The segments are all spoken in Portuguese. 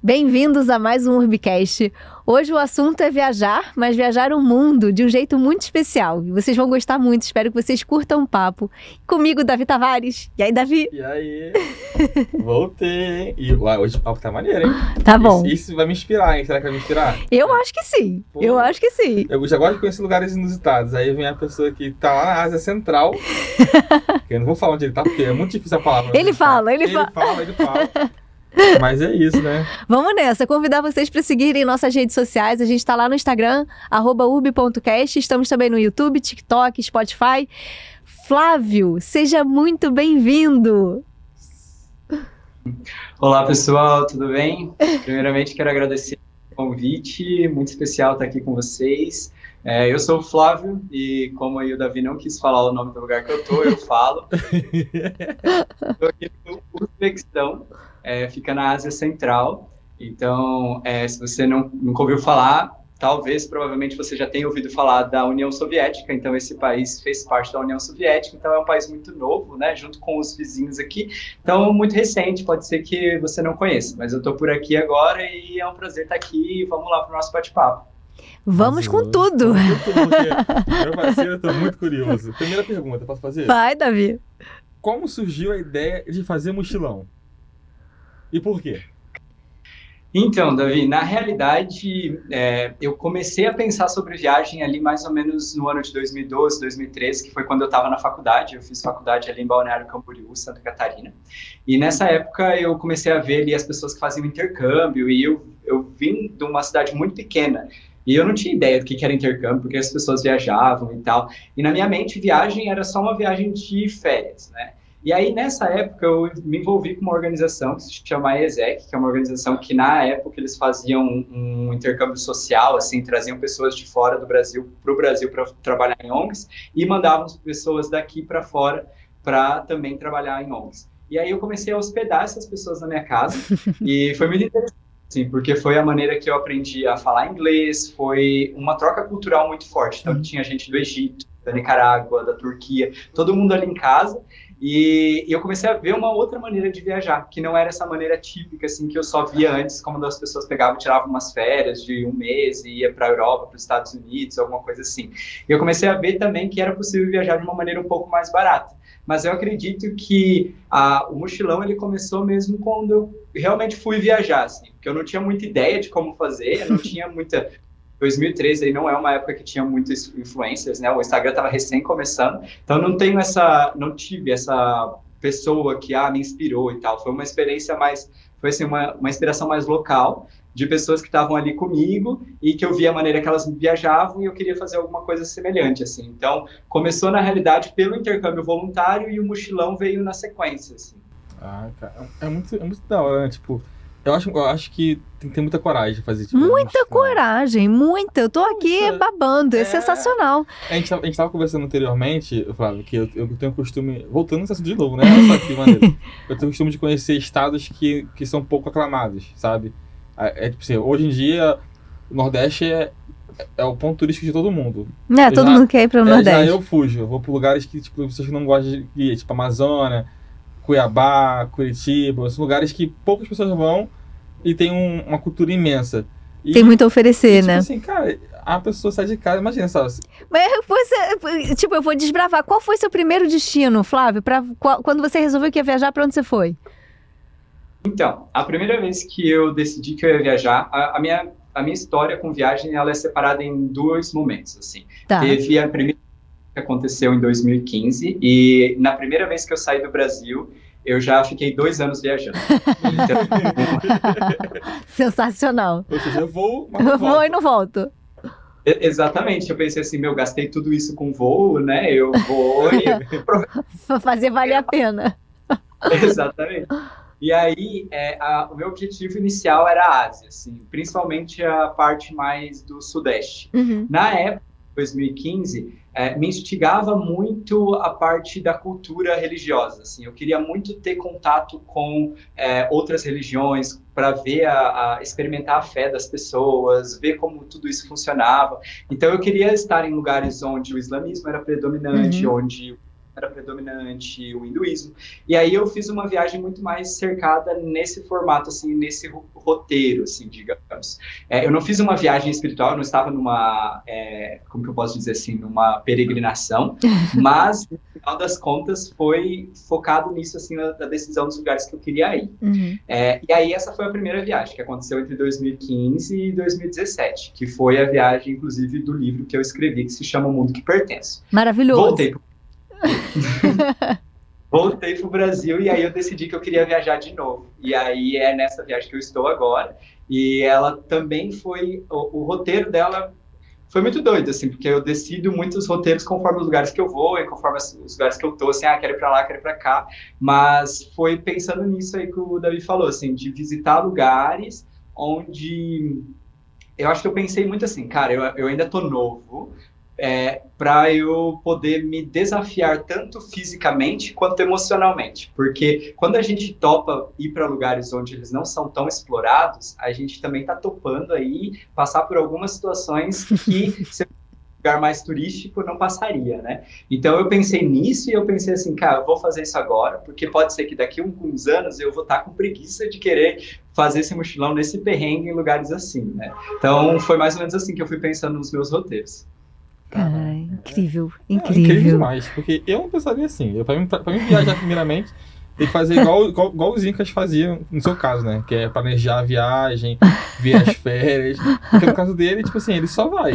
Bem-vindos a mais um Urbicast. Hoje o assunto é viajar, mas viajar o mundo de um jeito muito especial. E vocês vão gostar muito, espero que vocês curtam o papo. Comigo, Davi Tavares. E aí, Davi? E aí? Voltei. E hoje o papo tá maneiro, hein? Tá bom. Isso vai me inspirar, hein? Será que vai me inspirar? Eu acho que sim. Pô, eu acho que sim. Eu já gosto de conhecer lugares inusitados. Aí vem a pessoa que tá lá na Ásia Central. Eu não vou falar onde ele tá, porque é muito difícil a palavra. Ele fala. Ele fala. Mas é isso, né? Vamos nessa, convidar vocês para seguirem nossas redes sociais. A gente está lá no Instagram, @urb.cast. Estamos também no YouTube, TikTok, Spotify. Flávio, seja muito bem-vindo. Olá, pessoal, tudo bem? Primeiramente, quero agradecer o convite, muito especial estar aqui com vocês. Eu sou o Flávio e, como aí o Davi não quis falar o nome do lugar que eu falo. Estou aqui no Uzbequistão. Fica na Ásia Central, então se você nunca ouviu falar, provavelmente você já tenha ouvido falar da União Soviética. Então esse país fez parte da União Soviética, então é um país muito novo, né, junto com os vizinhos aqui, então muito recente, pode ser que você não conheça, mas eu estou por aqui agora e é um prazer estar aqui. Vamos lá para o nosso bate-papo. Vamos com tudo! Meu parceiro, eu estou muito curioso. Primeira pergunta, posso fazer? Vai, Davi! Como surgiu a ideia de fazer mochilão? E por quê? Então, Davi, na realidade, eu comecei a pensar sobre viagem ali mais ou menos no ano de 2012, 2013, que foi quando eu estava na faculdade. Eu fiz faculdade ali em Balneário Camboriú, Santa Catarina. E nessa época eu comecei a ver ali as pessoas que faziam intercâmbio, e eu vim de uma cidade muito pequena. E eu não tinha ideia do que era intercâmbio, porque as pessoas viajavam e tal. E na minha mente, viagem era só uma viagem de férias, né? E aí, nessa época, eu me envolvi com uma organização que se chama ESEC, que é uma organização que, na época, eles faziam um intercâmbio social, assim, traziam pessoas de fora do Brasil para o Brasil para trabalhar em ONGs e mandavam pessoas daqui para fora para também trabalhar em ONGs. E aí eu comecei a hospedar essas pessoas na minha casa e foi muito interessante, assim, porque foi a maneira que eu aprendi a falar inglês, foi uma troca cultural muito forte. Então, tinha gente do Egito, da Nicarágua, da Turquia, todo mundo ali em casa. E eu comecei a ver uma outra maneira de viajar, que não era essa maneira típica, assim, que eu só via antes, como as pessoas pegavam e tiravam umas férias de um mês e ia para a Europa, para os Estados Unidos, alguma coisa assim. E eu comecei a ver também que era possível viajar de uma maneira um pouco mais barata. Mas eu acredito que o mochilão, ele começou mesmo quando eu realmente fui viajar, assim, porque eu não tinha muita ideia de como fazer, eu não tinha muita... 2013 aí não é uma época que tinha muitas influências, né? O Instagram estava recém começando, então não tive essa pessoa que me inspirou e tal. Foi uma experiência foi assim, uma inspiração mais local, de pessoas que estavam ali comigo e que eu via a maneira que elas viajavam e eu queria fazer alguma coisa semelhante, assim. Então começou na realidade pelo intercâmbio voluntário e o mochilão veio na sequência, assim. Cara, é muito da hora, né? Tipo, eu acho que tem que ter muita coragem de fazer, tipo, muita coragem, muita. Eu tô aqui babando, é sensacional. A gente tava conversando anteriormente, Flávio, que eu tenho o costume, voltando nesse assunto de novo, né? Olha só que maneiro. Eu tenho o costume de conhecer estados que são pouco aclamados, sabe? Tipo assim, hoje em dia, o Nordeste é o ponto turístico de todo mundo. Todo mundo quer ir para o Nordeste. Já eu fujo, eu vou para lugares que, tipo, pessoas que não gostam de ir, tipo Amazônia, Cuiabá, Curitiba, são lugares que poucas pessoas vão e tem uma cultura imensa. Tem muito a oferecer, né? Assim, cara, a pessoa sai de casa, imagina só. Mas, tipo, eu vou desbravar. Qual foi seu primeiro destino, Flávio? Quando você resolveu que ia viajar, para onde você foi? Então, a primeira vez que eu decidi que eu ia viajar, a minha história com viagem, ela é separada em dois momentos, assim. Tá. Teve a primeira que aconteceu em 2015 e na primeira vez que eu saí do Brasil, eu já fiquei 2 anos viajando. Então... Sensacional. Ou seja, eu vou, mas eu não vou e não volto. Exatamente. Eu pensei assim, gastei tudo isso com voo, né? Eu vou e... fazer valer a pena. Exatamente. E aí, o meu objetivo inicial era a Ásia, assim, principalmente a parte mais do Sudeste. Uhum. Na época, 2015, me instigava muito a parte da cultura religiosa, assim. Eu queria muito ter contato com outras religiões para ver, experimentar a fé das pessoas, ver como tudo isso funcionava. Então eu queria estar em lugares onde o islamismo era predominante, onde o era predominante o hinduísmo. E aí eu fiz uma viagem muito mais cercada nesse formato, assim, nesse roteiro, assim, digamos. Eu não fiz uma viagem espiritual, eu não estava numa, como que eu posso dizer assim, numa peregrinação, mas no final das contas foi focado nisso, assim, da decisão dos lugares que eu queria ir. E aí essa foi a primeira viagem, que aconteceu entre 2015 e 2017, que foi a viagem, inclusive, do livro que eu escrevi, que se chama O Mundo que Pertenço. Maravilhoso. Voltei pro Brasil e aí eu decidi que eu queria viajar de novo. E aí é nessa viagem que eu estou agora. E ela também foi... O roteiro dela foi muito doido, assim, porque eu decido muitos roteiros conforme os lugares que eu vou e conforme os lugares que eu tô, assim, quero ir pra lá, quero ir pra cá. Mas foi pensando nisso aí que o Davi falou, assim, de visitar lugares onde... Eu acho que eu pensei muito assim, cara, eu ainda tô novo, para eu poder me desafiar tanto fisicamente quanto emocionalmente, porque quando a gente topa ir para lugares onde eles não são tão explorados, a gente também está topando aí passar por algumas situações que se um lugar mais turístico não passaria, né? Então eu pensei nisso e eu pensei assim, cara, eu vou fazer isso agora, porque pode ser que daqui a uns anos eu vou estar com preguiça de querer fazer esse mochilão nesse perrengue em lugares assim, né? Então foi mais ou menos assim que eu fui pensando nos meus roteiros. Cara, incrível, incrível incrível. demais, porque eu não pensaria assim. Pra mim viajar primeiramente, tem que fazer igual os incas faziam, no seu caso, né? Que é planejar a viagem, ver as férias. Porque no caso dele, tipo assim, ele só vai.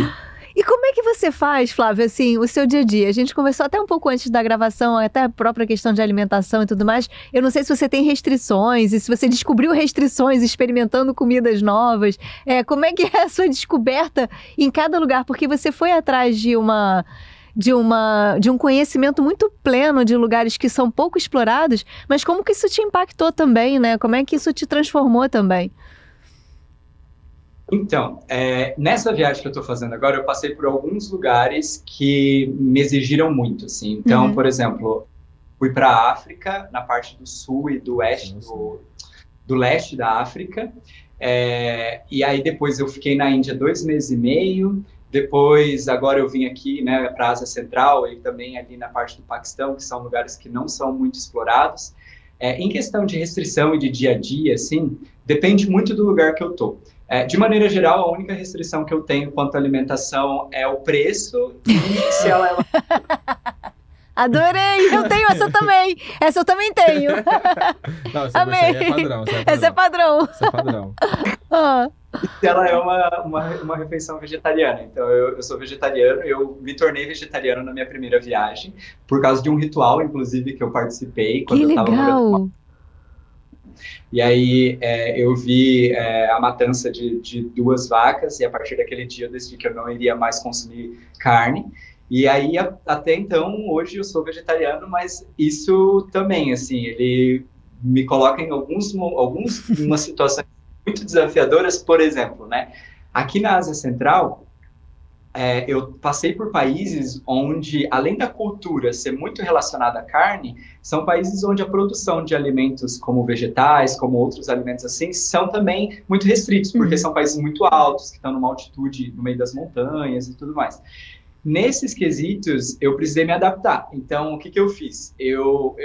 E como é que você faz, Flávio, assim, o seu dia a dia? A gente conversou até um pouco antes da gravação, até a própria questão de alimentação e tudo mais. Eu não sei se você tem restrições e se você descobriu restrições experimentando comidas novas. Como é que é a sua descoberta em cada lugar? Porque você foi atrás de um conhecimento muito pleno de lugares que são pouco explorados, mas como que isso te impactou também, né? Como é que isso te transformou também? Então, nessa viagem que eu estou fazendo agora, eu passei por alguns lugares que me exigiram muito, assim. Então, por exemplo, fui para a África, na parte do sul e do oeste, do leste da África. E aí depois eu fiquei na Índia 2 meses e meio. Depois, agora eu vim aqui, né, para a Ásia Central e também ali na parte do Paquistão, que são lugares que não são muito explorados. Em questão de restrição e de dia a dia, assim, depende muito do lugar que eu tô. De maneira geral, a única restrição que eu tenho quanto à alimentação é o preço e se ela é... Adorei! Eu tenho essa também! Essa eu também tenho! Não, essa é padrão. Essa é padrão. Essa é padrão. Se ela é uma refeição vegetariana. Então, eu sou vegetariano, eu me tornei vegetariano na minha primeira viagem, por causa de um ritual, inclusive, que eu participei. Quando que eu tava legal! E aí eu vi a matança de 2 vacas, e a partir daquele dia eu decidi que eu não iria mais consumir carne. E aí, até então, hoje eu sou vegetariano, mas isso também, assim, ele me coloca em algumas situações muito desafiadoras. Por exemplo, né? Aqui na Ásia Central, eu passei por países onde, além da cultura ser muito relacionada à carne, são países onde a produção de alimentos como vegetais, como outros alimentos assim, são também muito restritos, porque são países muito altos, que estão numa altitude no meio das montanhas e tudo mais. Nesses quesitos, eu precisei me adaptar. Então, o que eu fiz? Eu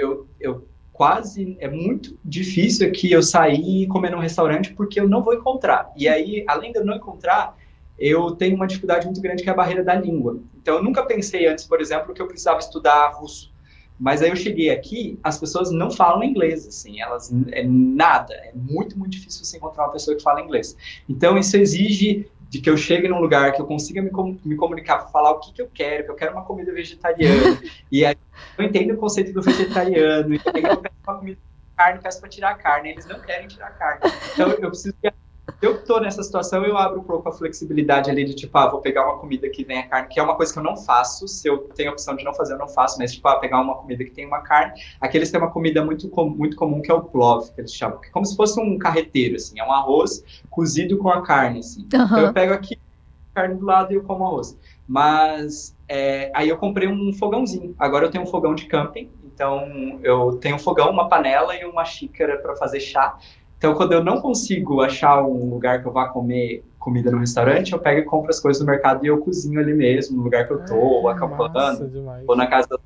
quase... É muito difícil aqui eu sair e comer num restaurante porque eu não vou encontrar. E aí, além de eu não encontrar, eu tenho uma dificuldade muito grande que é a barreira da língua. Então, eu nunca pensei antes, por exemplo, que eu precisava estudar russo. Mas aí eu cheguei aqui, as pessoas não falam inglês, assim, elas... nada. É muito, muito difícil você encontrar uma pessoa que fala inglês. Então, isso exige de que eu chegue num lugar que eu consiga me comunicar para falar o que eu quero uma comida vegetariana, e aí eu entendo o conceito do vegetariano, e aí eu peço uma comida de carne, peço para tirar a carne, eles não querem tirar a carne. Então eu preciso... Eu estou nessa situação, eu abro um pouco a flexibilidade ali de, tipo, vou pegar uma comida que venha carne, que é uma coisa que eu não faço. Se eu tenho a opção de não fazer, eu não faço, mas, tipo, pegar uma comida que tem uma carne. Aqui eles têm uma comida muito comum, que é o plov, que eles chamam, que é como se fosse um carreteiro, assim, é um arroz cozido com a carne, assim. Então eu pego aqui a carne do lado e eu como arroz. Mas, aí eu comprei um fogãozinho. Agora eu tenho um fogão de camping, então eu tenho um fogão, uma panela e uma xícara para fazer chá. Então, quando eu não consigo achar um lugar que eu vá comer comida no restaurante, eu pego e compro as coisas no mercado e eu cozinho ali mesmo, no lugar que eu tô, ou acampando, ou na casa.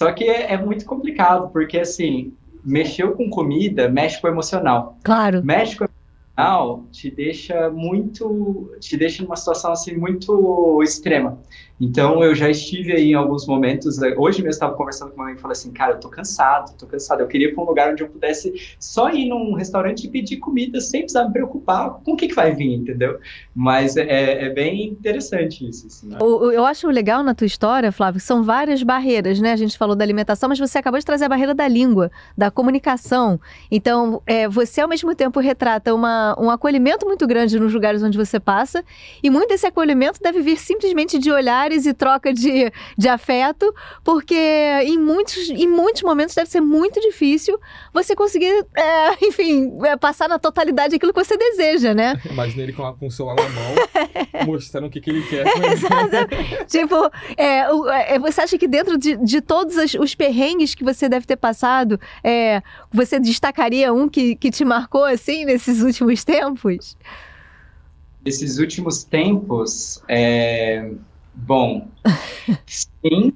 Só que é muito complicado, porque, assim, mexeu com comida, mexe com o emocional. Claro. Mexe com o emocional te deixa numa situação, assim, muito extrema. Então, eu já estive aí em alguns momentos, hoje mesmo eu estava conversando com uma amiga e falei assim, cara, eu tô cansado, eu queria ir para um lugar onde eu pudesse só ir num restaurante e pedir comida sem precisar me preocupar com o que vai vir, entendeu? Mas é bem interessante isso, assim. Eu acho legal na tua história, Flávio, que são várias barreiras, né? A gente falou da alimentação, mas você acabou de trazer a barreira da língua, da comunicação. Então, você ao mesmo tempo retrata um acolhimento muito grande nos lugares onde você passa, e muito desse acolhimento deve vir simplesmente de olhares e troca de afeto, porque em muitos momentos deve ser muito difícil você conseguir, passar na totalidade aquilo que você deseja, né? Imagina ele com o celular na mão, mostrando o que ele quer. Exato. Tipo, você acha que dentro de todos os perrengues que você deve ter passado, você destacaria um que te marcou, assim, nesses últimos tempos? Esses últimos tempos, bom, sim,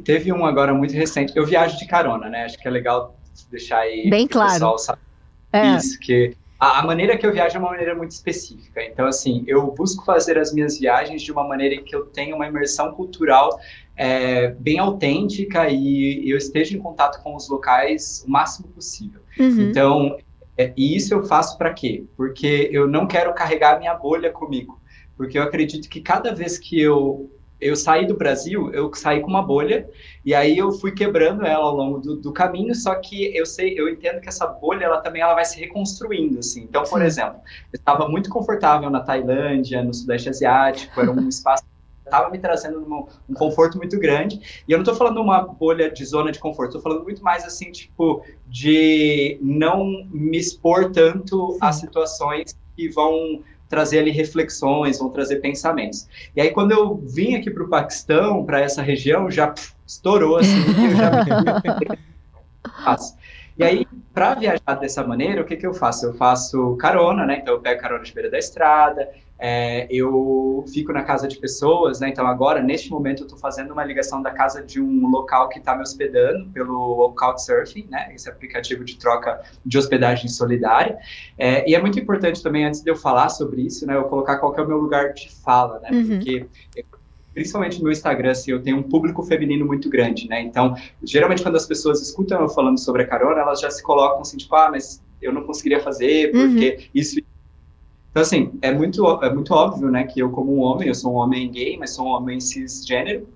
teve um agora muito recente. Eu viajo de carona, né? Acho que é legal deixar aí bem claro. O pessoal saber isso, que a maneira que eu viajo é uma maneira muito específica. Então, assim, eu busco fazer as minhas viagens de uma maneira em que eu tenha uma imersão cultural bem autêntica e eu esteja em contato com os locais o máximo possível. Uhum. Então, e isso eu faço para quê? Porque eu não quero carregar a minha bolha comigo. Porque eu acredito que cada vez que eu saí do Brasil, eu saí com uma bolha, e aí eu fui quebrando ela ao longo do caminho, só que eu entendo que essa bolha, ela vai se reconstruindo, assim. Então, por exemplo, eu estava muito confortável na Tailândia, no Sudeste Asiático, era um espaço que estava me trazendo um conforto muito grande, e eu não estou falando uma bolha de zona de conforto, estou falando muito mais, assim, tipo, de não me expor tanto a situações que vão trazer ali reflexões, vão trazer pensamentos. E aí, quando eu vim aqui para o Paquistão, para essa região, já estourou, assim, eu já faço. E aí, para viajar dessa maneira, o que eu faço? Eu faço carona, né? Então, eu pego carona de beira da estrada, eu fico na casa de pessoas, né? Então, agora, neste momento, eu estou fazendo uma ligação da casa de um local que está me hospedando pelo Couchsurfing, né? Esse aplicativo de troca de hospedagem solidária. E é muito importante também, antes de eu falar sobre isso, né? Eu colocar qual que é o meu lugar de fala, né? Porque principalmente no meu Instagram, assim, eu tenho um público feminino muito grande, né? Então, geralmente, quando as pessoas escutam eu falando sobre a carona, elas já se colocam assim, tipo, mas eu não conseguiria fazer, porque isso... Então, assim, é muito óbvio, né, que eu como um homem, eu sou um homem gay, mas sou um homem cisgênero,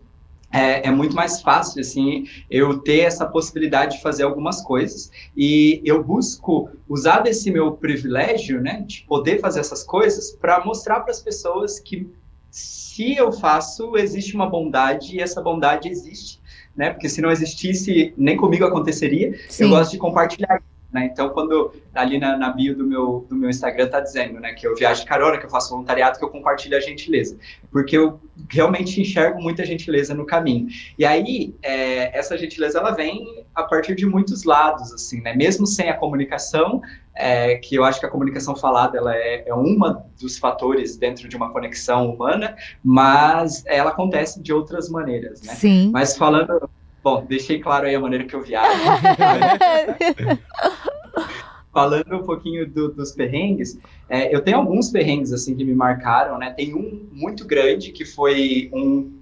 é muito mais fácil, assim, eu ter essa possibilidade de fazer algumas coisas, e eu busco usar desse meu privilégio, né, de poder fazer essas coisas, para mostrar para as pessoas que se eu faço, existe uma bondade, e essa bondade existe, né, porque se não existisse, nem comigo aconteceria. Sim. Eu gosto de compartilhar. Né? Então, quando ali na bio do meu Instagram tá dizendo, né, que eu viajo de carona, que eu faço voluntariado, que eu compartilho a gentileza, porque eu realmente enxergo muita gentileza no caminho. E aí, essa gentileza, ela vem a partir de muitos lados, assim, né? Mesmo sem a comunicação, que eu acho que a comunicação falada, ela é uma dos fatores dentro de uma conexão humana, mas ela acontece de outras maneiras, né? Sim. Mas falando... Bom, deixei claro aí a maneira que eu viajo. Falando um pouquinho dos perrengues, eu tenho alguns perrengues, assim, que me marcaram, né? Tem um muito grande que foi um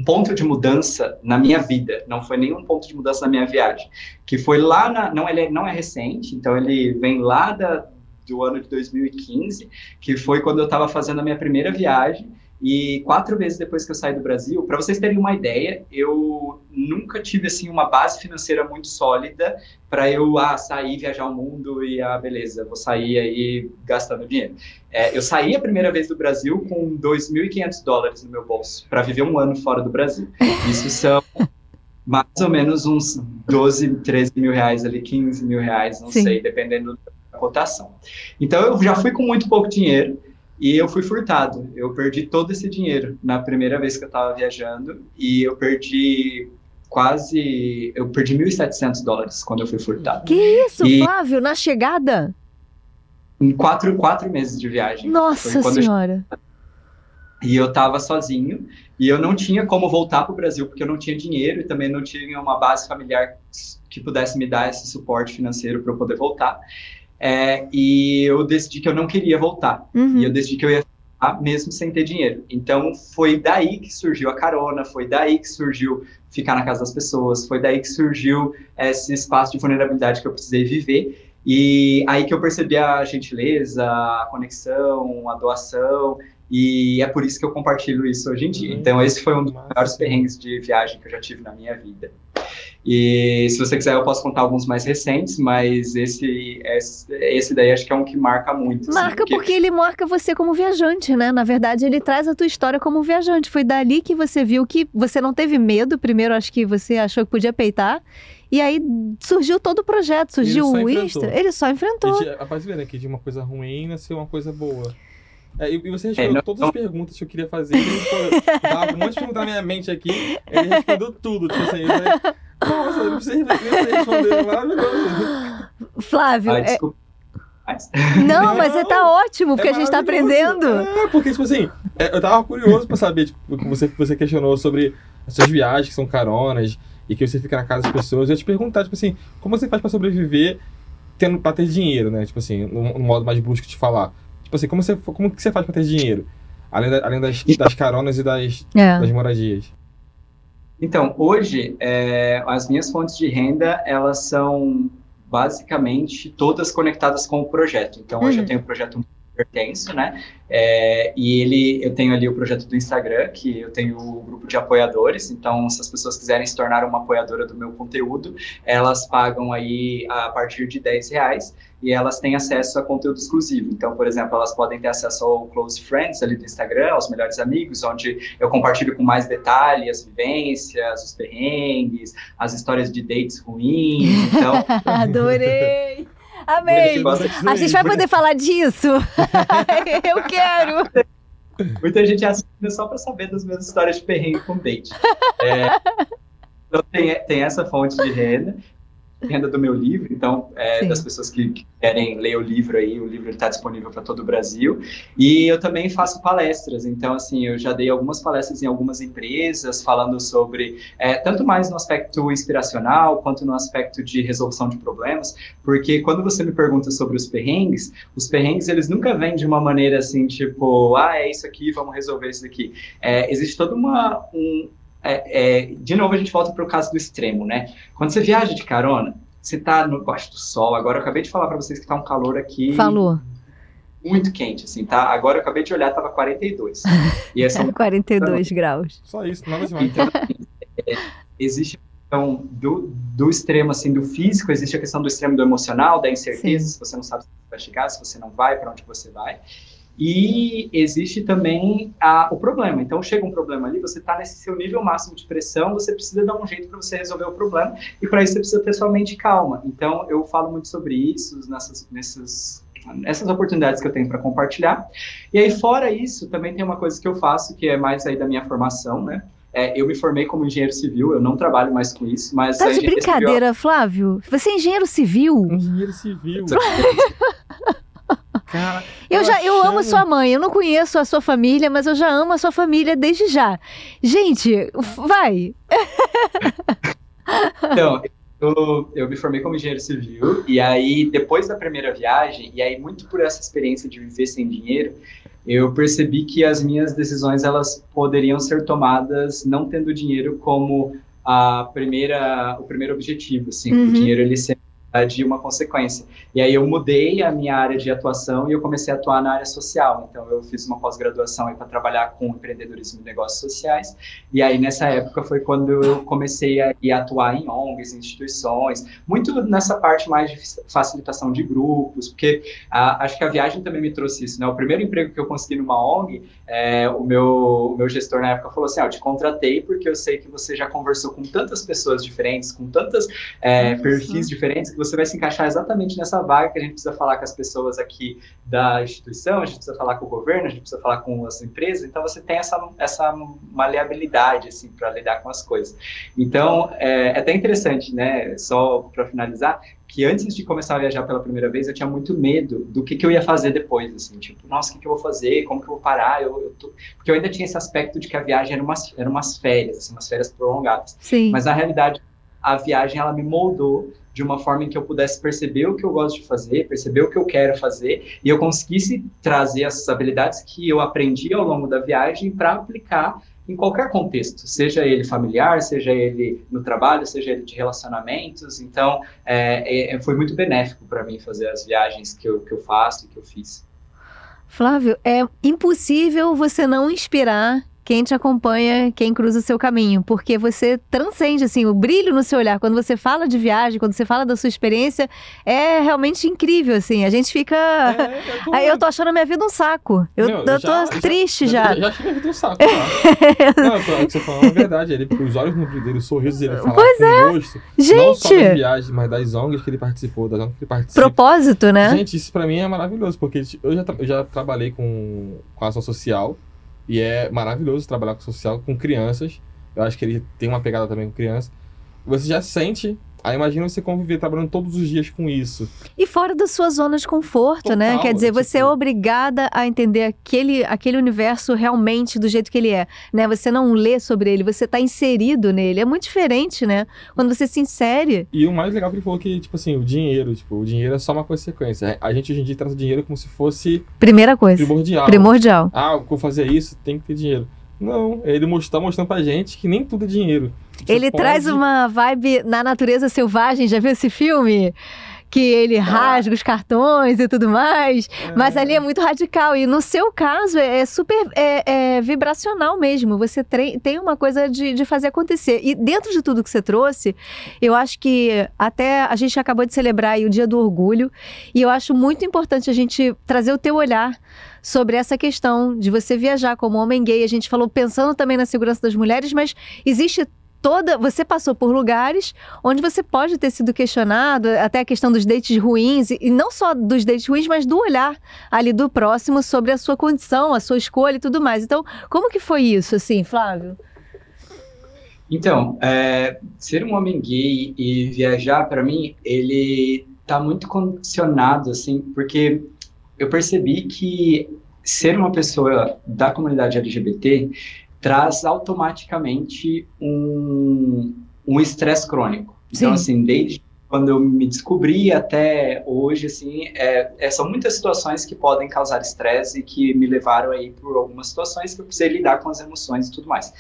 ponto de mudança na minha vida. Não foi nenhum ponto de mudança na minha viagem. Que foi lá não é recente, então ele vem lá do ano de 2015, que foi quando eu estava fazendo a minha primeira viagem. E 4 vezes depois que eu saí do Brasil, para vocês terem uma ideia, eu nunca tive, assim, uma base financeira muito sólida para eu sair, viajar o mundo e, beleza, vou sair aí gastando dinheiro. Eu saí a primeira vez do Brasil com $2.500 no meu bolso, para viver um ano fora do Brasil. Isso são mais ou menos uns 12, 13 mil reais ali, 15 mil reais, não sei, dependendo da cotação. Então, eu já fui com muito pouco dinheiro. E eu fui furtado, eu perdi todo esse dinheiro na primeira vez que eu estava viajando, e eu perdi $1.700 quando eu fui furtado. Que isso, Flávio, na chegada? Em 4 meses de viagem. Nossa Senhora! E eu estava sozinho, e eu não tinha como voltar para o Brasil, porque eu não tinha dinheiro e também não tinha uma base familiar que pudesse me dar esse suporte financeiro para eu poder voltar. E eu decidi que eu não queria voltar. E eu decidi que eu ia ficar mesmo sem ter dinheiro. Então, foi daí que surgiu a carona, foi daí que surgiu ficar na casa das pessoas, foi daí que surgiu esse espaço de vulnerabilidade que eu precisei viver. E aí que eu percebi a gentileza, a conexão, a doação, e é por isso que eu compartilho isso hoje em dia. Então, esse foi um dos maiores perrengues de viagem que eu já tive na minha vida. E se você quiser, eu posso contar alguns mais recentes, mas esse daí acho que é um que marca muito. Marca assim, porque ele marca você como viajante, né? Na verdade, ele traz a tua história como viajante. Foi dali que você viu que você não teve medo. Primeiro, acho que você achou que podia peitar. E aí surgiu todo o projeto, surgiu o Insta. Ele só enfrentou. Rapaz, vendo aqui de uma coisa ruim nasceu uma coisa boa. E você respondeu todas as perguntas que eu queria fazer. Tava um monte de perguntas na minha mente aqui. Ele respondeu tudo. Tipo assim, nossa, não precisa responder. Maravilhoso. Flávio. Desculpa. Não, mas tá ótimo, porque a gente tá aprendendo. Porque, tipo assim, eu tava curioso pra saber, tipo, você questionou sobre as suas viagens, que são caronas, e que você fica na casa das pessoas. Eu ia te perguntar, tipo assim, como você faz pra sobreviver pra ter dinheiro, né? Tipo assim, no modo mais brusco de falar. Tipo assim, como que você faz pra ter dinheiro? Além das caronas e das moradias. Então, hoje, as minhas fontes de renda, elas são basicamente todas conectadas com o projeto. Então, hoje eu tenho o projeto Pertenço, né? E eu tenho ali o projeto do Instagram, que eu tenho o grupo de apoiadores. Então, se as pessoas quiserem se tornar uma apoiadora do meu conteúdo, elas pagam aí a partir de R$10 e elas têm acesso a conteúdo exclusivo. Então, por exemplo, elas podem ter acesso ao Close Friends ali do Instagram, aos melhores amigos, onde eu compartilho com mais detalhe as vivências, os perrengues, as histórias de dates ruins. Então, adorei! Amei! A gente vai poder falar disso? Eu quero! Muita gente assiste só para saber das minhas histórias de perrengue com date. Então, tem essa fonte de renda do meu livro, então, das pessoas que querem ler o livro aí, o livro está disponível para todo o Brasil, e eu também faço palestras, então, assim, eu já dei algumas palestras em algumas empresas, falando sobre, tanto mais no aspecto inspiracional, quanto no aspecto de resolução de problemas, porque quando você me pergunta sobre os perrengues, eles nunca vêm de uma maneira assim, tipo, é isso aqui, vamos resolver isso aqui. Existe toda de novo, a gente volta para o caso do extremo, né? Quando você viaja de carona, você tá debaixo do sol. Agora, eu acabei de falar para vocês que tá um calor aqui. Falou. Muito quente, assim, tá? Agora, eu acabei de olhar, tava 42. E 42 graus. Só isso, nada demais. Então, existe a questão do extremo, assim, do físico, existe a questão do extremo do emocional, da incerteza, se você não sabe se você vai chegar, se você não vai, para onde você vai. E existe também o problema. Então, chega um problema ali, você está nesse seu nível máximo de pressão, você precisa dar um jeito para você resolver o problema, e para isso você precisa ter sua mente calma. Então, eu falo muito sobre isso nessas oportunidades que eu tenho para compartilhar. E aí, fora isso, também tem uma coisa que eu faço, que é mais aí da minha formação, né? Eu me formei como engenheiro civil, eu não trabalho mais com isso, mas... Tá de brincadeira, Flávio? Você é engenheiro civil? Engenheiro civil. Cara, eu amo sua mãe, eu não conheço a sua família, mas eu já amo a sua família desde já. Gente, vai! Então, eu me formei como engenheiro civil, e aí, depois da primeira viagem, e aí muito por essa experiência de viver sem dinheiro, eu percebi que as minhas decisões, elas poderiam ser tomadas não tendo dinheiro como o primeiro objetivo, assim, o dinheiro, ele sempre de uma consequência. E aí eu mudei a minha área de atuação e eu comecei a atuar na área social. Então eu fiz uma pós-graduação para trabalhar com empreendedorismo e negócios sociais. E aí nessa época foi quando eu comecei a atuar em ONGs, instituições, muito nessa parte mais de facilitação de grupos, porque acho que a viagem também me trouxe isso, né? O primeiro emprego que eu consegui numa ONG, o meu gestor na época falou assim, eu te contratei porque eu sei que você já conversou com tantas pessoas diferentes, com tantas perfis diferentes, que você vai se encaixar exatamente nessa vaga que a gente precisa falar com as pessoas aqui da instituição, a gente precisa falar com o governo, a gente precisa falar com as empresas, então você tem essa maleabilidade, assim, para lidar com as coisas. Então, é até interessante, né, só para finalizar, que antes de começar a viajar pela primeira vez, eu tinha muito medo do que eu ia fazer depois, assim, tipo, nossa, o que eu vou fazer, como que eu vou parar, porque eu ainda tinha esse aspecto de que a viagem era umas férias, assim, umas férias prolongadas. Sim. Mas, na realidade, a viagem, ela me moldou de uma forma em que eu pudesse perceber o que eu gosto de fazer, perceber o que eu quero fazer, e eu conseguisse trazer essas habilidades que eu aprendi ao longo da viagem para aplicar em qualquer contexto, seja ele familiar, seja ele no trabalho, seja ele de relacionamentos. Então, foi muito benéfico para mim fazer as viagens que eu faço e que eu fiz. Flávio, é impossível você não inspirar quem te acompanha, quem cruza o seu caminho, porque você transcende, assim, o brilho no seu olhar. Quando você fala de viagem, quando você fala da sua experiência, é realmente incrível, assim. A gente fica... Eu tô achando a minha vida um saco. Eu tô triste já. Já achei a minha vida um saco, tá? Não, o que você falou é verdade. Os olhos no brilho dele, os sorrisos dele, falar com gosto. Gente! Não só das viagens, mas das ONGs que ele participou, das ONGs que ele participa. Propósito, né? Gente, isso pra mim é maravilhoso, porque eu já trabalhei com ação social. E é maravilhoso trabalhar com social, com crianças. Eu acho que ele tem uma pegada também com crianças. Você já sente... Aí imagina você conviver trabalhando todos os dias com isso. E fora da sua zona de conforto, total, né? Quer dizer, você é obrigada a entender aquele universo realmente do jeito que ele é, né? Você não lê sobre ele, você tá inserido nele. É muito diferente, né? Quando você se insere. E o mais legal que ele falou que, tipo assim, o dinheiro é só uma consequência. A gente hoje em dia trata o dinheiro como se fosse... Primeira coisa. Primordial. Ah, vou fazer isso, tem que ter dinheiro. Não, ele tá mostrando pra gente que nem tudo é dinheiro. Ele traz uma vibe na natureza selvagem, já viu esse filme? Que ele rasga os cartões e tudo mais, mas ali é muito radical. E no seu caso é super vibracional mesmo. Você tem uma coisa de fazer acontecer. E dentro de tudo que você trouxe, eu acho que até a gente acabou de celebrar aí o Dia do Orgulho, e eu acho muito importante a gente trazer o teu olhar sobre essa questão de você viajar como homem gay. A gente falou pensando também na segurança das mulheres, mas existe você passou por lugares onde você pode ter sido questionado, até a questão dos dates ruins, e não só dos dates ruins, mas do olhar ali do próximo sobre a sua condição, a sua escolha e tudo mais. Então, como que foi isso, assim, Flávio? Então, ser um homem gay e viajar, para mim, ele tá muito condicionado, assim, porque eu percebi que ser uma pessoa da comunidade LGBT traz automaticamente um estresse crônico. Então, assim, desde quando eu me descobri até hoje, assim, são muitas situações que podem causar estresse e que me levaram aí por algumas situações que eu precisei lidar com as emoções e tudo mais.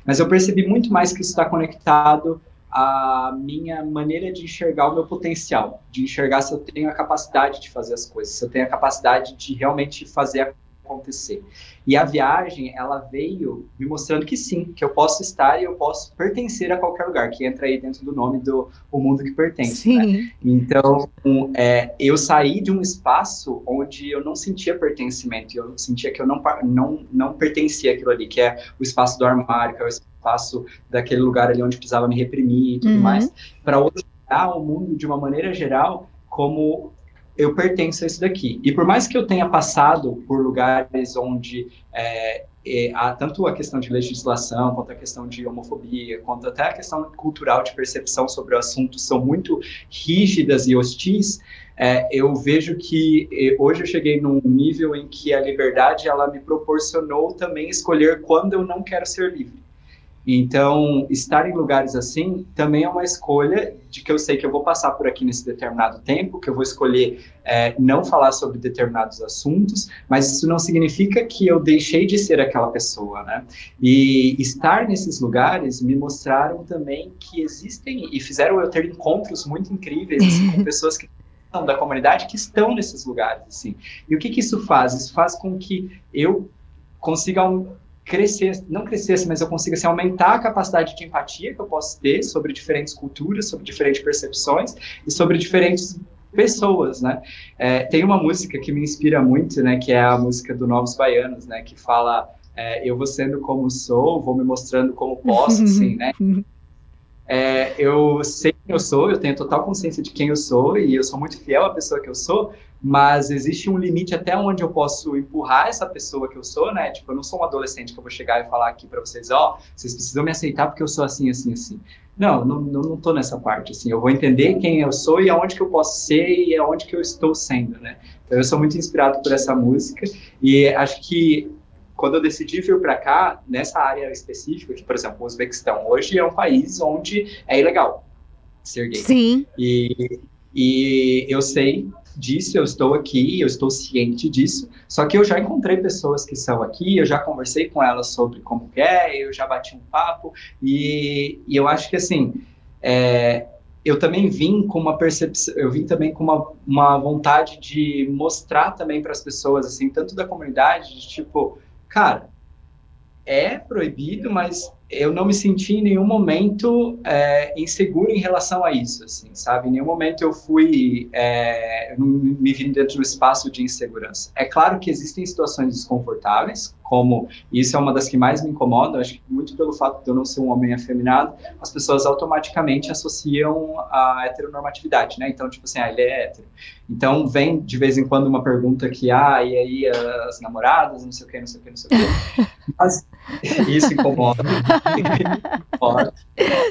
Mas eu percebi muito mais que isso está conectado à minha maneira de enxergar o meu potencial, de enxergar se eu tenho a capacidade de fazer as coisas, se eu tenho a capacidade de realmente fazer acontecer. E a viagem, ela veio me mostrando que sim, que eu posso estar e eu posso pertencer a qualquer lugar, que entra aí dentro do nome do O Mundo que Pertence, né? Então, eu saí de um espaço onde eu não sentia pertencimento, eu sentia que eu não pertencia àquilo ali, que é o espaço do armário, que é o espaço daquele lugar ali onde precisava me reprimir e tudo mais, para olhar o mundo de uma maneira geral como eu pertenço a isso daqui. E por mais que eu tenha passado por lugares onde há tanto a questão de legislação, quanto a questão de homofobia, quanto até a questão cultural de percepção sobre o assunto são muito rígidas e hostis, eu vejo que hoje eu cheguei num nível em que a liberdade ela me proporcionou também escolher quando eu não quero ser livre. Então, estar em lugares assim também é uma escolha de que eu sei que eu vou passar por aqui nesse determinado tempo, que eu vou escolher não falar sobre determinados assuntos, mas isso não significa que eu deixei de ser aquela pessoa, né? E estar nesses lugares me mostraram também que existem, e fizeram eu ter encontros muito incríveis assim, com pessoas que são da comunidade que estão nesses lugares, assim. E o que isso faz? Isso faz com que eu consiga não crescesse, mas eu consiga assim, aumentar a capacidade de empatia que eu posso ter sobre diferentes culturas, sobre diferentes percepções e sobre diferentes pessoas, né? Tem uma música que me inspira muito, né, que é a música do Novos Baianos, né, que fala eu vou sendo como sou, vou me mostrando como posso, assim, né? Eu sei quem eu sou, eu tenho total consciência de quem eu sou e eu sou muito fiel à pessoa que eu sou, mas existe um limite até onde eu posso empurrar essa pessoa que eu sou, né? Tipo, eu não sou um adolescente que eu vou chegar e falar aqui para vocês, ó, vocês precisam me aceitar porque eu sou assim, assim, assim. Não tô nessa parte, assim. Eu vou entender quem eu sou e aonde que eu posso ser e aonde que eu estou sendo, né? Então, eu sou muito inspirado por essa música e acho que quando eu decidi vir para cá, nessa área específica, que, por exemplo, o Uzbequistão hoje é um país onde é ilegal ser gay. Sim. E eu sei disso, eu estou aqui, eu estou ciente disso, só que eu já encontrei pessoas que são aqui, eu já conversei com elas sobre como é, eu já bati um papo, e eu acho que, assim, eu também vim com uma percepção, eu vim também com uma vontade de mostrar também para as pessoas, assim, tanto da comunidade, de tipo, cara, é proibido, mas eu não me senti em nenhum momento inseguro em relação a isso, assim, sabe? Em nenhum momento eu me vi dentro do espaço de insegurança. É claro que existem situações desconfortáveis, como isso é uma das que mais me incomodam, acho que muito pelo fato de eu não ser um homem afeminado, as pessoas automaticamente associam a heteronormatividade, né? Então, tipo assim, ele é hétero. Então, vem de vez em quando uma pergunta que, e aí as namoradas, não sei o que, não sei o que, não sei o que. Mas isso incomoda.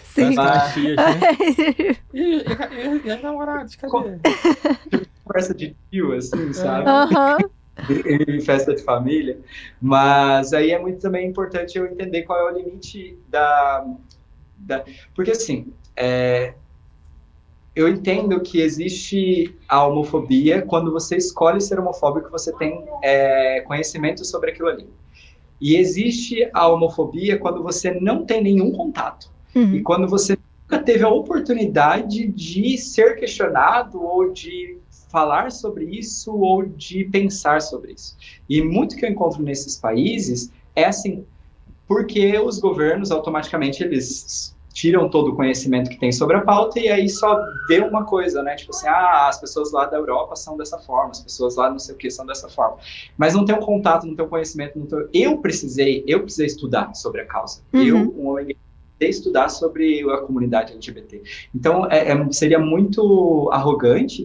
Sim. Mas... E as namoradas, cadê? Conversa de tio, assim, sabe? Uhum. Em festa de família. Mas aí é muito também importante eu entender qual é o limite Porque, assim, eu entendo que existe a homofobia quando você escolhe ser homofóbico, você tem conhecimento sobre aquilo ali. E existe a homofobia quando você não tem nenhum contato. E quando você nunca teve a oportunidade de ser questionado ou de falar sobre isso ou de pensar sobre isso. E muito que eu encontro nesses países é assim, porque os governos automaticamente eles tiram todo o conhecimento que tem sobre a pauta e aí só vê uma coisa, né? Tipo assim, as pessoas lá da Europa são dessa forma, as pessoas lá não sei o que são dessa forma. Mas não tem um contato, não tem um conhecimento, eu precisei estudar sobre a causa. Eu, um homem gay, estudar sobre a comunidade LGBT. Então, seria muito arrogante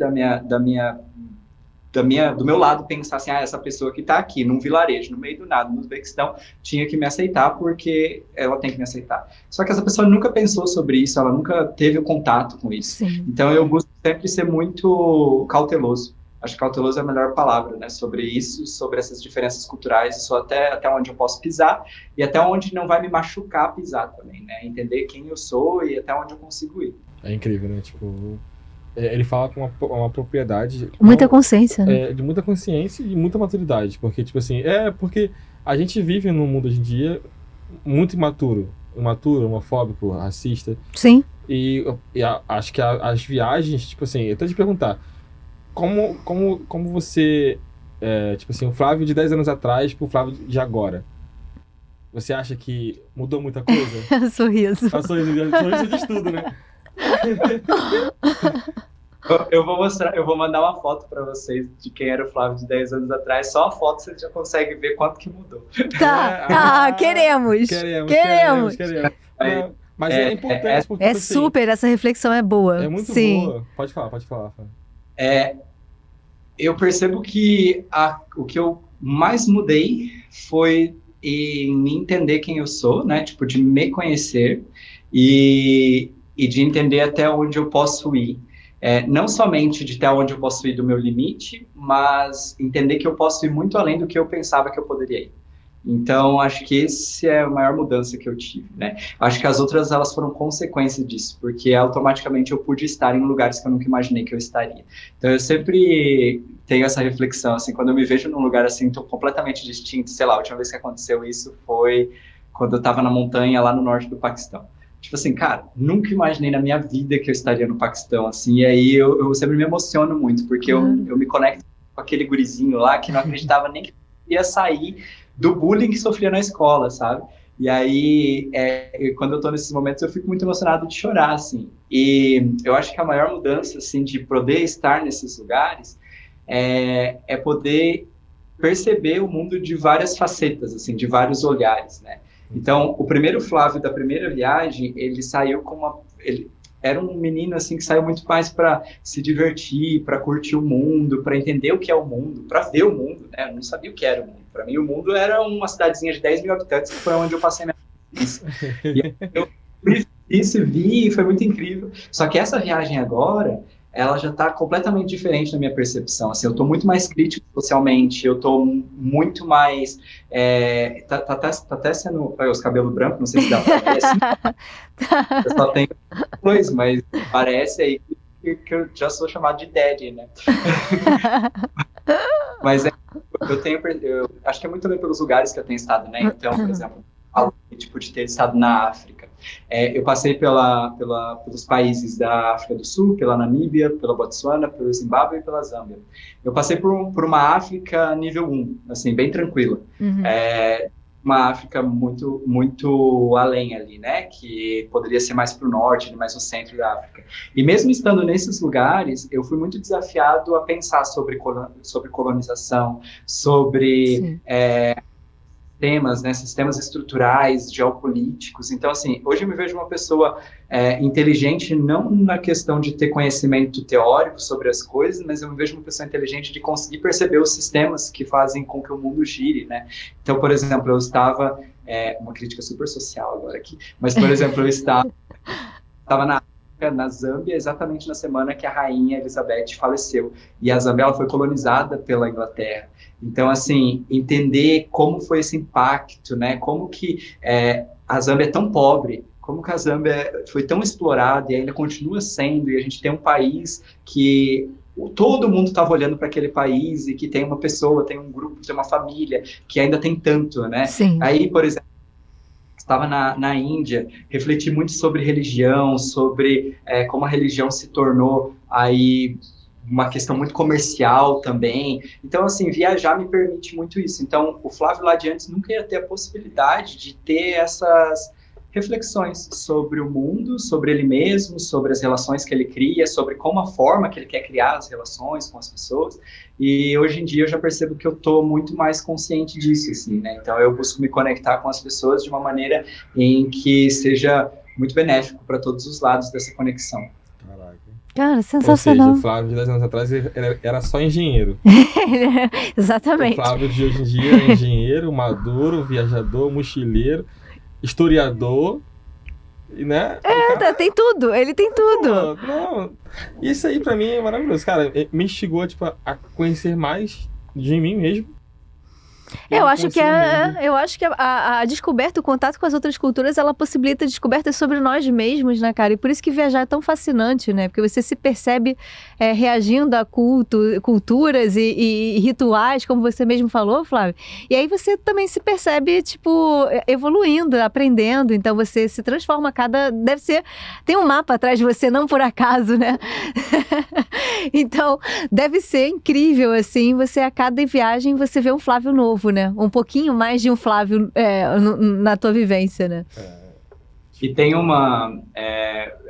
do meu lado pensar assim, essa pessoa que está aqui num vilarejo, no meio do nada, no Uzbequistão, tinha que me aceitar porque ela tem que me aceitar. Só que essa pessoa nunca pensou sobre isso, ela nunca teve o contato com isso. Sim. Então, eu busco sempre ser muito cauteloso. Acho que cauteloso é a melhor palavra, né? Sobre isso, sobre essas diferenças culturais, isso até onde eu posso pisar e até onde não vai me machucar pisar também, né? Entender quem eu sou e até onde eu consigo ir. É incrível, né? Tipo, ele fala com uma propriedade... Muita consciência, né? De muita consciência e muita maturidade, porque, tipo assim, porque a gente vive num mundo hoje em dia muito imaturo, homofóbico, racista. Sim. E acho que as viagens, tipo assim, eu tô te perguntar, como você, tipo assim, o Flávio de 10 anos atrás pro Flávio de agora, você acha que mudou muita coisa? Sorriso. Sorriso diz tudo, né? Eu vou mandar uma foto para vocês de quem era o Flávio de 10 anos atrás. Só a foto você já consegue ver quanto que mudou. Tá, queremos. Mas é importante porque é super, essa reflexão é boa. É muito Sim. boa. Pode falar. Eu percebo que o que eu mais mudei foi em me entender quem eu sou, né? Tipo, de me conhecer e de entender até onde eu posso ir. Não somente de até onde eu posso ir do meu limite, mas entender que eu posso ir muito além do que eu pensava que eu poderia ir. Então, acho que essa é a maior mudança que eu tive, né? Acho que as outras, elas foram consequência disso, porque automaticamente eu pude estar em lugares que eu nunca imaginei que eu estaria. Então, eu sempre tenho essa reflexão, assim, quando eu me vejo num lugar assim, tô completamente distinto, sei lá, a última vez que aconteceu isso foi quando eu estava na montanha lá no norte do Paquistão. Tipo assim, cara, nunca imaginei na minha vida que eu estaria no Paquistão, assim, e aí eu sempre me emociono muito, porque eu me conecto com aquele gurizinho lá que não acreditava nem que ia sair do bullying que sofria na escola, sabe? E aí, quando eu tô nesses momentos, eu fico muito emocionado de chorar, assim. E eu acho que a maior mudança, assim, de poder estar nesses lugares é poder perceber o mundo de várias facetas, assim, de vários olhares, né? Então, o primeiro Flávio da primeira viagem, ele saiu com era um menino assim que saiu muito mais para se divertir, para curtir o mundo, para entender o que é o mundo, para ver o mundo, né? Eu não sabia o que era o mundo. Para mim, o mundo era uma cidadezinha de 10 mil habitantes, que foi onde eu passei minha vida. E eu isso vi e foi muito incrível. Só que essa viagem agora, ela já está completamente diferente na minha percepção. Assim, eu estou muito mais crítico socialmente, eu estou muito mais... tá até sendo... Olha, os cabelos brancos, não sei se dá para ver. Assim, eu só tenho dois, mas parece aí que eu já sou chamado de daddy, né? Mas eu acho que é muito também pelos lugares que eu tenho estado, né? Então, por exemplo, tipo, de ter estado na África. Eu passei pelos países da África do Sul, pela Namíbia, pela Botsuana, pelo Zimbábue e pela Zâmbia. Eu passei por uma África nível 1, assim, bem tranquila. Uhum. Uma África muito, muito além ali, né? Que poderia ser mais para o norte, mais no centro da África. E mesmo estando nesses lugares, eu fui muito desafiado a pensar sobre colonização, sobre temas, né, sistemas estruturais, geopolíticos. Então, assim, hoje eu me vejo uma pessoa inteligente não na questão de ter conhecimento teórico sobre as coisas, mas eu me vejo uma pessoa inteligente de conseguir perceber os sistemas que fazem com que o mundo gire, né? Então, por exemplo, eu estava... uma crítica super social agora aqui, mas, por exemplo, eu estava na Zâmbia exatamente na semana que a rainha Elizabeth faleceu. E a Zâmbia ela foi colonizada pela Inglaterra. Então, assim, entender como foi esse impacto, né? Como que a Zâmbia é tão pobre, como que a Zâmbia foi tão explorada e ainda continua sendo, e a gente tem um país que todo mundo estava olhando para aquele país e que tem uma pessoa, tem um grupo, tem uma família que ainda tem tanto, né? Sim. Aí, por exemplo, estava na Índia, refleti muito sobre religião, sobre como a religião se tornou aí uma questão muito comercial também. Então, assim, viajar me permite muito isso. Então, o Flávio lá de antes nunca ia ter a possibilidade de ter essas reflexões sobre o mundo, sobre ele mesmo, sobre as relações que ele cria, sobre como a forma que ele quer criar as relações com as pessoas. E hoje em dia eu já percebo que eu estou muito mais consciente disso, assim, né? Então eu busco me conectar com as pessoas de uma maneira em que seja muito benéfico para todos os lados dessa conexão. Caraca. Cara, sensacional. Ou seja, o Flávio de 10 anos atrás era só engenheiro. Exatamente. O Flávio de hoje em dia é engenheiro, maduro, viajador, mochileiro, historiador, né? Tem tudo, ele tem tudo. Não, isso aí pra mim é maravilhoso, cara. Me instigou, tipo, a conhecer mais de mim mesmo. Eu acho que a descoberta, o contato com as outras culturas, ela possibilita descobertas sobre nós mesmos, né, cara? E por isso que viajar é tão fascinante, né? Porque você se percebe reagindo a culturas e rituais, como você mesmo falou, Flávio. E aí você também se percebe, tipo, evoluindo, aprendendo. Então você se transforma tem um mapa atrás de você, não por acaso, né? Então, deve ser incrível, assim, a cada viagem você vê um Flávio novo, né? Um pouquinho mais de um Flávio na tua vivência, né? E tem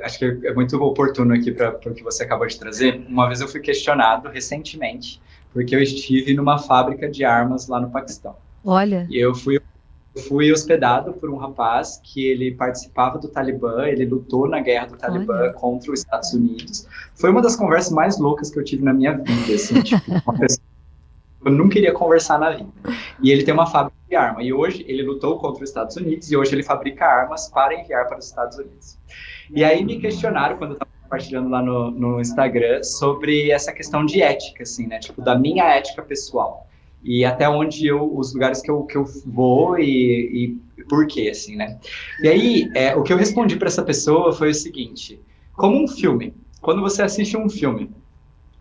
acho que é muito oportuno aqui para o que você acabou de trazer. Uma vez eu fui questionado recentemente, porque eu estive numa fábrica de armas lá no Paquistão. Olha. E eu fui hospedado por um rapaz que ele participava do Talibã, ele lutou na guerra do Talibã contra os Estados Unidos. Foi uma das conversas mais loucas que eu tive na minha vida, assim, tipo, uma pessoa que eu não queria conversar na vida. E ele tem uma fábrica de arma, e hoje ele lutou contra os Estados Unidos, e hoje ele fabrica armas para enviar para os Estados Unidos. E aí me questionaram, quando eu estava compartilhando lá no Instagram, sobre essa questão de ética, assim, né, tipo, da minha ética pessoal. E até onde os lugares que eu vou e por quê, assim, né? E aí, o que eu respondi para essa pessoa foi o seguinte: como um filme, quando você assiste um filme,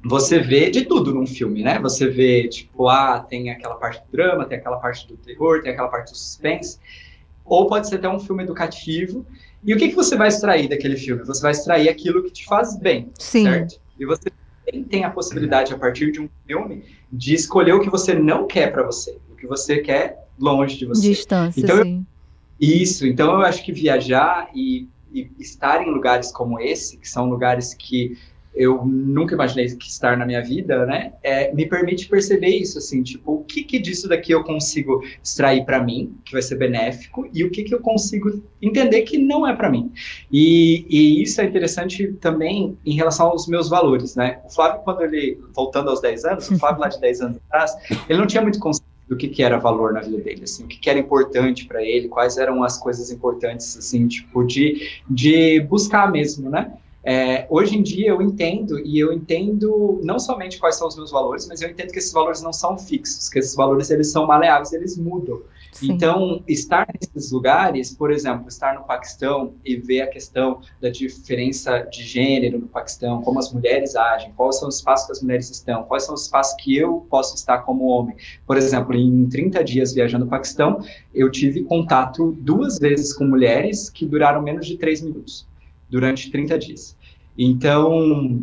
você vê de tudo num filme, né? Você vê, tipo, tem aquela parte do drama, tem aquela parte do terror, tem aquela parte do suspense, ou pode ser até um filme educativo. E o que você vai extrair daquele filme? Você vai extrair aquilo que te faz bem, Sim. Certo? E você tem a possibilidade, a partir de um filme, de escolher o que você não quer para você, o que você quer longe de você. Distância, então, sim. Então eu acho que viajar e estar em lugares como esse, que são lugares que eu nunca imaginei que estar na minha vida, né, me permite perceber isso, assim, tipo, o que disso daqui eu consigo extrair para mim, que vai ser benéfico, e o que eu consigo entender que não é para mim. E isso é interessante também em relação aos meus valores, né? O Flávio, quando ele, voltando aos 10 anos, o Flávio lá de 10 anos atrás, ele não tinha muito conceito do que era valor na vida dele, assim, o que era importante para ele, quais eram as coisas importantes, assim, tipo, de buscar mesmo, né? Hoje em dia eu entendo não somente quais são os meus valores, mas eu entendo que esses valores não são fixos, que esses valores eles são maleáveis, eles mudam. Sim. Então, estar nesses lugares, por exemplo, estar no Paquistão e ver a questão da diferença de gênero no Paquistão, como as mulheres agem, quais são os espaços que as mulheres estão, quais são os espaços que eu posso estar como homem. Por exemplo, em 30 dias viajando no Paquistão, eu tive contato 2 vezes com mulheres que duraram menos de 3 minutos, durante 30 dias. Então,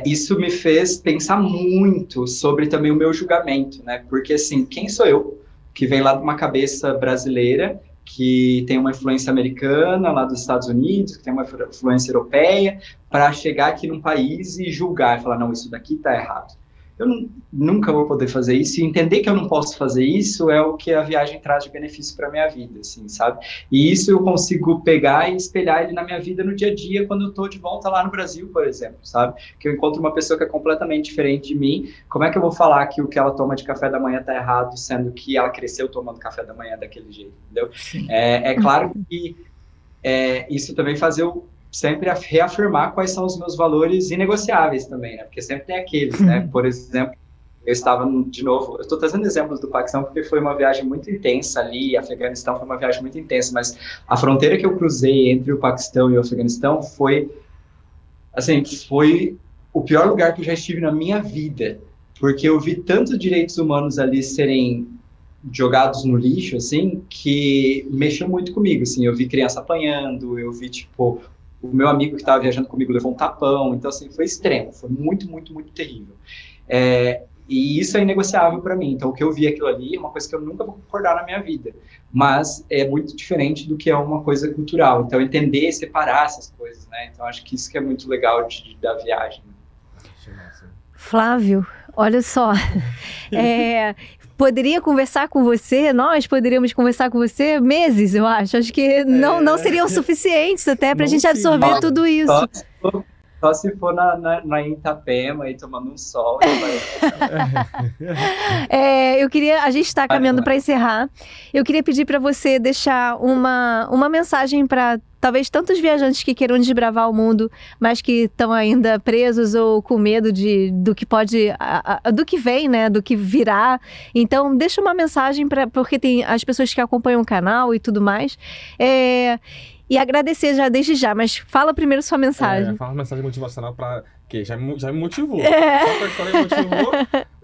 isso me fez pensar muito sobre também o meu julgamento, né? Porque, assim, quem sou eu, que vem lá de uma cabeça brasileira, que tem uma influência americana lá dos Estados Unidos, que tem uma influência europeia, para chegar aqui num país e julgar, e falar, não, isso daqui está errado. Eu nunca vou poder fazer isso, e entender que eu não posso fazer isso é o que a viagem traz de benefício para a minha vida, assim, sabe? E isso eu consigo pegar e espelhar ele na minha vida no dia a dia, quando eu estou de volta lá no Brasil, por exemplo, sabe? Que eu encontro uma pessoa que é completamente diferente de mim, como é que eu vou falar que o que ela toma de café da manhã está errado, sendo que ela cresceu tomando café da manhã daquele jeito, entendeu? É claro que isso também faz eu sempre reafirmar quais são os meus valores inegociáveis também, né? Porque sempre tem aqueles, né? Por exemplo, eu estava, de novo, eu estou trazendo exemplos do Paquistão porque foi uma viagem muito intensa ali, Afeganistão foi uma viagem muito intensa, mas a fronteira que eu cruzei entre o Paquistão e o Afeganistão foi, assim, foi o pior lugar que eu já estive na minha vida, porque eu vi tantos direitos humanos ali serem jogados no lixo, assim, que mexeu muito comigo, assim, eu vi criança apanhando, eu vi, tipo, o meu amigo que estava viajando comigo levou um tapão, então, assim, foi extremo, foi muito, muito, muito terrível. E isso é inegociável para mim, então o que eu vi aquilo ali é uma coisa que eu nunca vou concordar na minha vida, mas é muito diferente do que é uma coisa cultural, então entender, separar essas coisas, né, então acho que isso que é muito legal da viagem. Flávio, olha só, poderia conversar com você, nós poderíamos conversar com você meses, eu acho que não seriam suficientes até para a gente absorver tudo isso. Só se for na Itapema e tomando um sol. A gente está caminhando para encerrar. Eu queria pedir para você deixar uma mensagem para talvez tantos viajantes que queiram desbravar o mundo, mas que estão ainda presos ou com medo do que pode, do que vem, né, do que virá. Então, deixa uma mensagem porque tem as pessoas que acompanham o canal e tudo mais. E agradecer desde já, mas fala primeiro sua mensagem. Fala uma mensagem motivacional que já me motivou. Só que a história me motivou,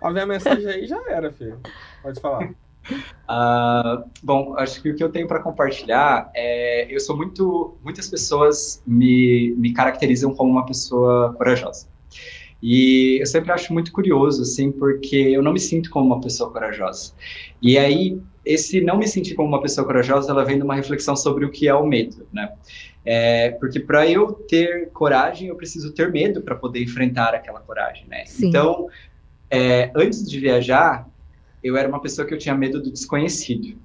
a ver a mensagem aí já era, filho. Pode falar. Bom, acho que o que eu tenho para compartilhar eu sou muitas pessoas me caracterizam como uma pessoa corajosa. E eu sempre acho muito curioso, assim, porque eu não me sinto como uma pessoa corajosa. E aí, esse não me sentir como uma pessoa corajosa, ela vem de uma reflexão sobre o que é o medo, né? Porque para eu ter coragem, eu preciso ter medo para poder enfrentar aquela coragem, né? Sim. Então, antes de viajar, eu era uma pessoa que eu tinha medo do desconhecido.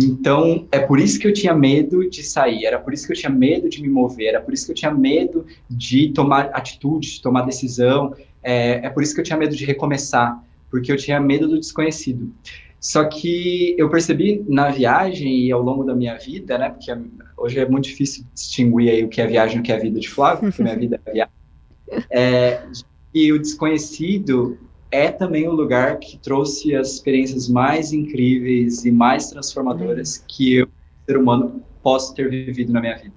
Então, é por isso que eu tinha medo de sair, era por isso que eu tinha medo de me mover, era por isso que eu tinha medo de tomar atitude, de tomar decisão, é por isso que eu tinha medo de recomeçar, porque eu tinha medo do desconhecido. Só que eu percebi na viagem e ao longo da minha vida, né, porque hoje é muito difícil distinguir aí o que é viagem e o que é a vida de Flávio, porque minha vida é viagem, e o desconhecido é também o lugar que trouxe as experiências mais incríveis e mais transformadoras que eu, ser humano, posso ter vivido na minha vida.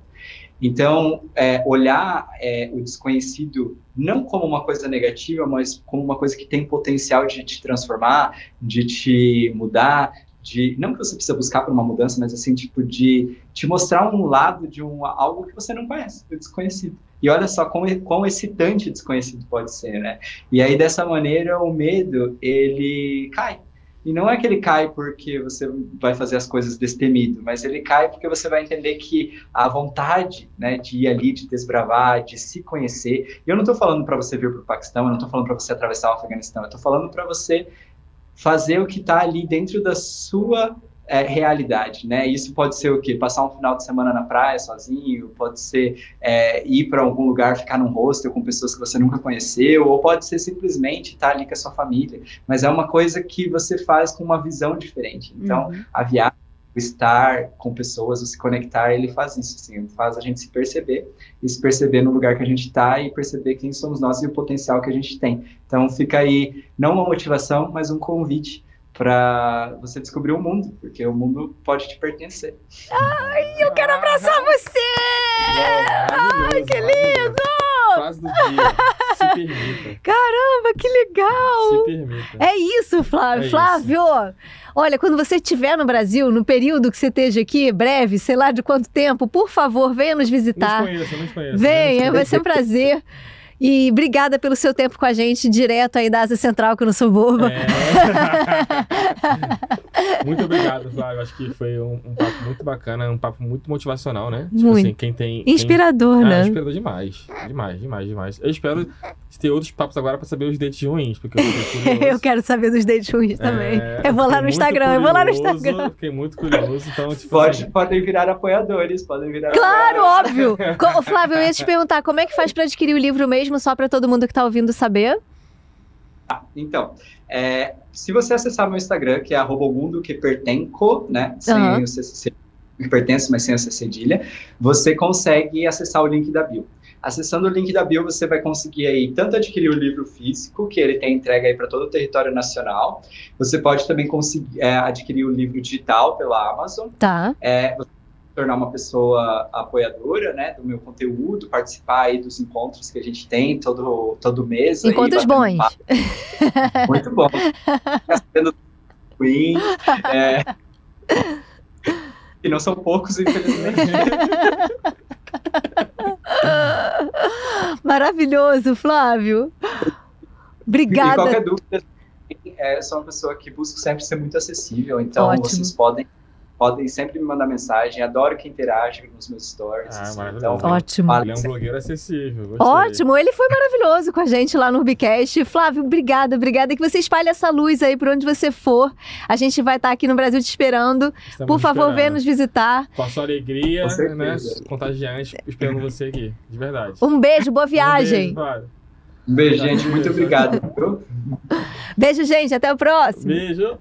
Então, olhar o desconhecido não como uma coisa negativa, mas como uma coisa que tem potencial de te transformar, de te mudar, não que você precisa buscar por uma mudança, mas assim, tipo, de te mostrar um lado de algo que você não conhece, o desconhecido. E olha só quão excitante o desconhecido pode ser, né? E aí, dessa maneira, o medo, ele cai. E não é que ele cai porque você vai fazer as coisas destemido, mas ele cai porque você vai entender que a vontade, né, de ir ali, de desbravar, de se conhecer. E eu não estou falando para você vir para o Paquistão, eu não estou falando para você atravessar o Afeganistão, eu estou falando para você fazer o que está ali dentro da sua realidade, né? Isso pode ser o quê? Passar um final de semana na praia sozinho, pode ser ir para algum lugar, ficar num hostel com pessoas que você nunca conheceu, ou pode ser simplesmente estar ali com a sua família, mas é uma coisa que você faz com uma visão diferente. Então, a viagem, o estar com pessoas, o se conectar, ele faz isso, assim, faz a gente se perceber, e se perceber no lugar que a gente está e perceber quem somos nós e o potencial que a gente tem. Então, fica aí, não uma motivação, mas um convite para você descobrir o mundo, porque o mundo pode te pertencer. Ai, eu quero abraçar você! Ai, que lindo! Frase do dia. Se permita. Caramba, que legal! Se permita. É isso, Flávio. É Flávio, olha, quando você estiver no Brasil, no período que você esteja aqui, breve, sei lá de quanto tempo, por favor, venha nos visitar. Nos conheço. Venha, vai ser um prazer. E obrigada pelo seu tempo com a gente, direto aí da Ásia Central, que eu não sou boba. Muito obrigado, Flávio. Acho que foi um papo muito bacana, um papo muito motivacional, né? Muito. Tipo assim, quem tem... Inspirador, né? Inspirador demais. Demais. Eu espero ter outros papos agora pra saber os dates ruins, porque eu fiquei curioso. Eu quero saber dos dates ruins também. Eu vou lá no Instagram, Fiquei muito curioso, então... Tipo, podem virar apoiadores, podem virar... Claro, óbvio! Flávio, eu ia te perguntar, como é que faz pra adquirir o livro mesmo, só pra todo mundo que tá ouvindo saber? Então, se você acessar meu Instagram, que é @mundo_que_pertenco, né? Sem o CC, que pertence, mas sem a C cedilha, você consegue acessar o link da bio. Acessando o link da bio, você vai conseguir aí tanto adquirir o livro físico, que ele tem entrega aí para todo o território nacional. Você pode também conseguir adquirir o livro digital pela Amazon. Tá. Você tornar uma pessoa apoiadora, né, do meu conteúdo, participar aí dos encontros que a gente tem todo mês. Encontros aí, bons. Muito bom. Queen, que não são poucos, infelizmente. Maravilhoso, Flávio. Obrigada. E qualquer dúvida, sou uma pessoa que busco sempre ser muito acessível, então vocês podem sempre me mandar mensagem, adoro que interage nos meus stories. Então, ótimo. Ele é um blogueiro acessível. Gostei. Ótimo, ele foi maravilhoso com a gente lá no Urbicast. Flávio, obrigada que você espalhe essa luz aí por onde você for. A gente vai estar aqui no Brasil te esperando. Por favor, venha nos visitar. Com a sua alegria, né, contagiante, esperando você aqui, de verdade. Um beijo, boa viagem. Um beijo, gente, muito obrigado. Beijo, gente, até o próximo. Beijo.